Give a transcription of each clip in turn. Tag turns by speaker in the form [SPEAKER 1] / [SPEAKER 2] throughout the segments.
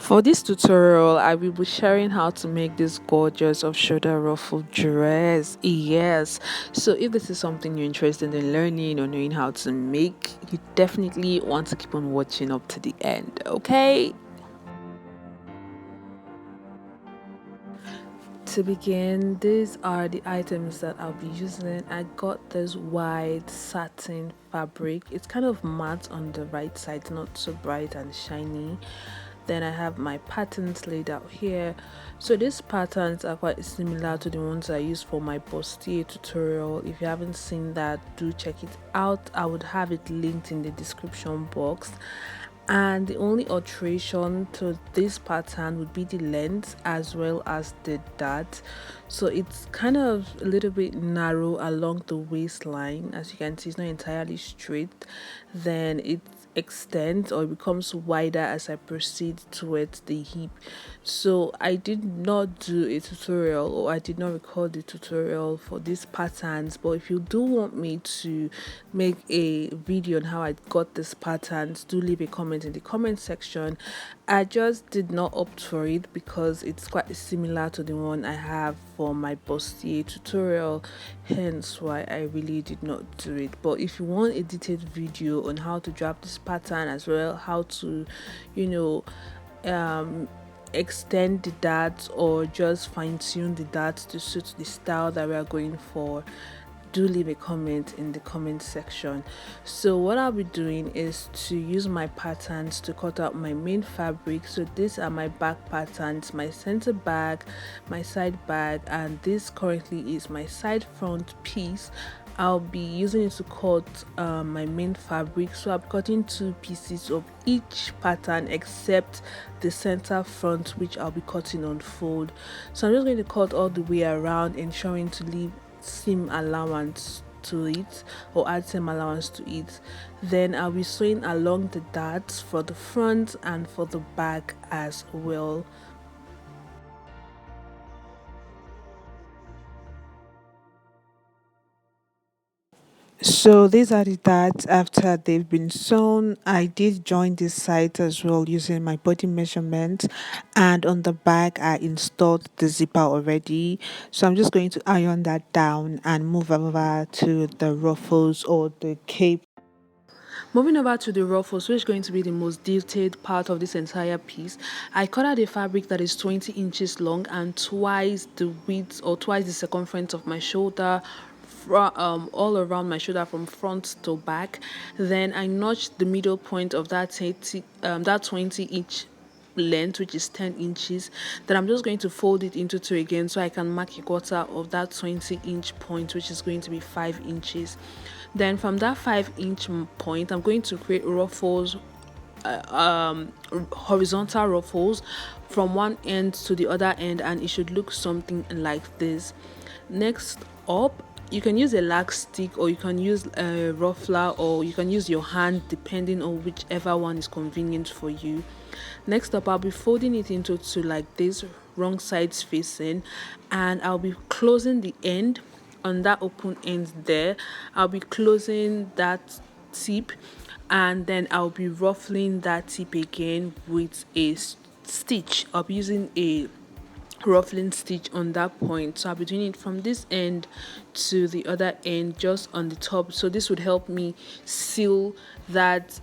[SPEAKER 1] For this tutorial, I will be sharing how to make this gorgeous of shoulder ruffle dress. Yes, so if this is something you're interested in learning or knowing how to make, you definitely want to keep on watching up to the end, okay? To begin, these are the items that I'll be using. I got this white satin fabric. It's kind of matte on the right side, not so bright and shiny. Then I have my patterns laid out here. So these patterns are quite similar to the ones I used for my bustier tutorial. If you haven't seen that, do check it out. I would have it linked in the description box. And the only alteration to this pattern would be the length as well as the dart. So it's kind of a little bit narrow along the waistline. As you can see, it's not entirely straight. Then it extends or it becomes wider as I proceed towards the hip. So I did not do a tutorial, or I did not record the tutorial for these patterns, but if you do want me to make a video on how I got these patterns, do leave a comment in the comment section. I just did not opt for it because it's quite similar to the one I have for my bustier tutorial, hence why I really did not do it. But if you want a detailed video on how to draft this pattern, as well how to extend the darts or just fine-tune the darts to suit the style that we are going for, do leave a comment in the comment section. So what I'll be doing is to use my patterns to cut out my main fabric. So these are my back patterns, my center bag, my side bag, and this currently is my side front piece. I'll be using it to cut my main fabric. So I'm cutting 2 pieces of each pattern except the center front, which I'll be cutting on fold. So I'm just going to cut all the way around, ensuring to leave seam allowance to it, or add seam allowance to it. Then I'll be sewing along the darts for the front and for the back as well. So these are the darts after they've been sewn. I did join this site as well using my body measurement, and on the back I installed the zipper already. So I'm just going to iron that down and move over to the ruffles or the cape. Moving over to the ruffles, which is going to be the most detailed part of this entire piece, I cut out a fabric that is 20 inches long and twice the width or twice the circumference of my shoulder, all around my shoulder from front to back. Then I notched the middle point of that 20 inch length, which is 10 inches. Then I'm just going to fold it into 2 again, so I can mark a quarter of that 20-inch point, which is going to be 5 inches. Then from that 5-inch point, I'm going to create ruffles, horizontal ruffles from one end to the other end, and it should look something like this. Next up, you can use a lax stick, or you can use a ruffler, or you can use your hand, depending on whichever one is convenient for you. Next up, I'll be folding it into 2 like this, wrong sides facing, and I'll be closing the end on that open end there. I'll be closing that tip, and then I'll be ruffling that tip again with a stitch. I'll be using a ruffling stitch on that point. So I'll be doing it from this end to the other end, just on the top. So this would help me seal that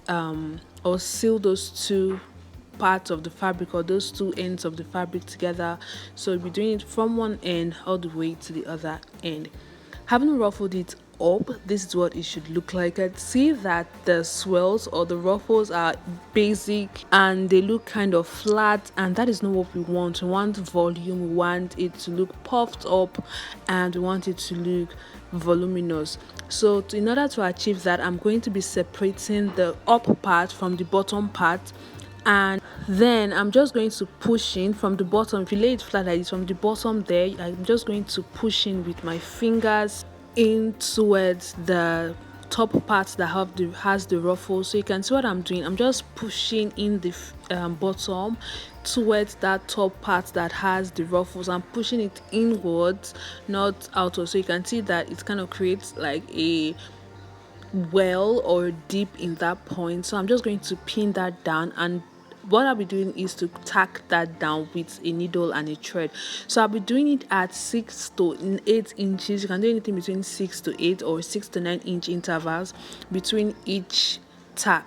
[SPEAKER 1] or seal those 2 parts of the fabric, or those 2 ends of the fabric together. So I'll be doing it from one end all the way to the other end. Having ruffled it up, this is what it should look like. I see that the swirls or the ruffles are basic and they look kind of flat, and that is not what we want. We want volume, we want it to look puffed up, and we want it to look voluminous. So in order to achieve that, I'm going to be separating the up part from the bottom part, and then I'm just going to push in from the bottom. If you lay it flat like this, from the bottom there, I'm just going to push in with my fingers in towards the top part that has the ruffles. So you can see what I'm doing. I'm just pushing in the bottom towards that top part that has the ruffles. I'm pushing it inwards, not outwards. So you can see that it kind of creates like a well or dip in that point. So I'm just going to pin that down and what I'll be doing is to tack that down with a needle and a thread. So I'll be doing it at 6 to 8 inches. You can do anything between 6 to 8 or 6 to 9 inch intervals between each tack.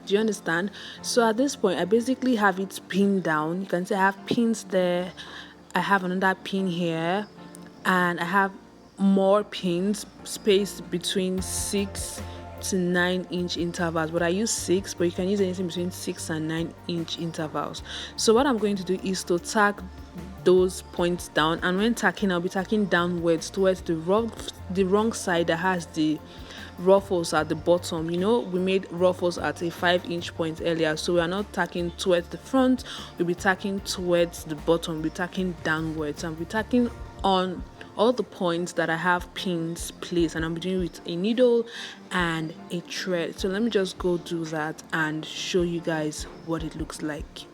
[SPEAKER 1] Do you understand? So at this point I basically have it pinned down. You can see I have pins there, I have another pin here, and I have more pins spaced between 6 to 9 inch intervals, but I use 6, but you can use anything between 6 and 9 inch intervals. So what I'm going to do is to tack those points down, and when tacking I'll be tacking downwards towards the wrong side that has the ruffles at the bottom. You know, we made ruffles at a 5-inch point earlier, so we are not tacking towards the front, we'll be tacking towards the bottom, we'll be tacking downwards, and we'll be tacking on all the points that I have pins placed, and I'm doing with a needle and a thread. So let me just go do that and show you guys what it looks like.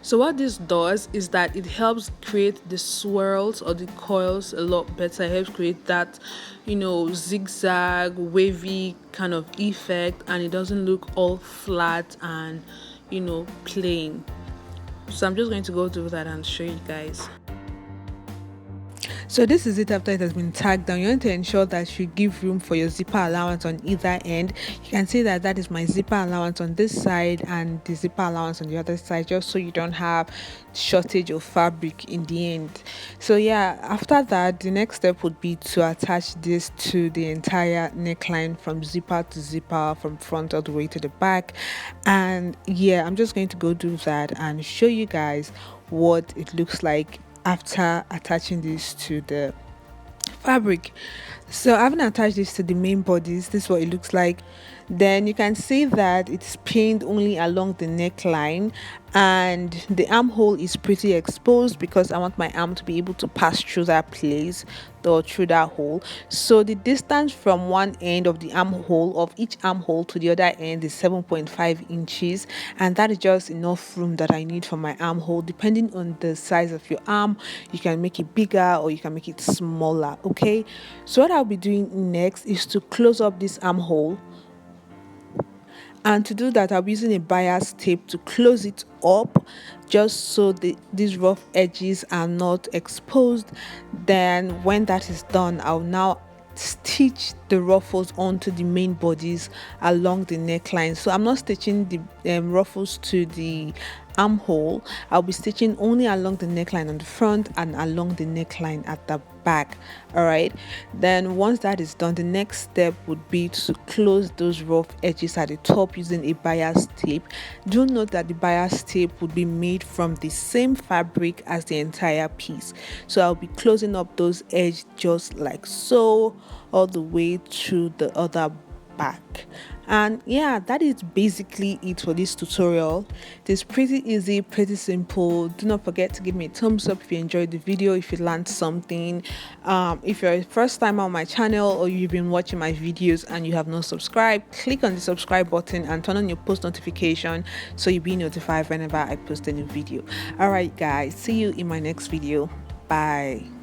[SPEAKER 1] So what this does is that it helps create the swirls or the coils a lot better. It helps create that, you know, zigzag wavy kind of effect, and it doesn't look all flat and, you know, plain. So I'm just going to go do that and show you guys. So this is it after it has been tagged down. You want to ensure that you give room for your zipper allowance on either end. You can see that that is my zipper allowance on this side and the zipper allowance on the other side, just so you don't have shortage of fabric in the end. So yeah, after that the next step would be to attach this to the entire neckline from zipper to zipper, from front all the way to the back. And yeah, I'm just going to go do that and show you guys what it looks like after attaching this to the fabric. So I haven't attached this to the main bodice. This is what it looks like. Then you can see that it's pinned only along the neckline, and the armhole is pretty exposed because I want my arm to be able to pass through that place or through that hole. So the distance from one end of the armhole, of each armhole, to the other end is 7.5 inches, and that is just enough room that I need for my armhole. Depending on the size of your arm, you can make it bigger or you can make it smaller. Okay, so what I'll be doing next is to close up this armhole. And to do that, I'll be using a bias tape to close it up, just so these rough edges are not exposed. Then when that is done, I'll now stitch the ruffles onto the main bodies along the neckline. So I'm not stitching the ruffles to the armhole. I'll be stitching only along the neckline on the front and along the neckline at the back. All right, then once that is done, the next step would be to close those rough edges at the top using a bias tape. Do note that the bias tape would be made from the same fabric as the entire piece, so I'll be closing up those edges just like so, all the way to the other back. And yeah, that is basically it for this tutorial. It is pretty easy, pretty simple. Do not forget to give me a thumbs up if you enjoyed the video, if you learned something. If you're a first time on my channel or you've been watching my videos and you have not subscribed, click on the subscribe button and turn on your post notification so you'll be notified whenever I post a new video. All right guys, see you in my next video. Bye.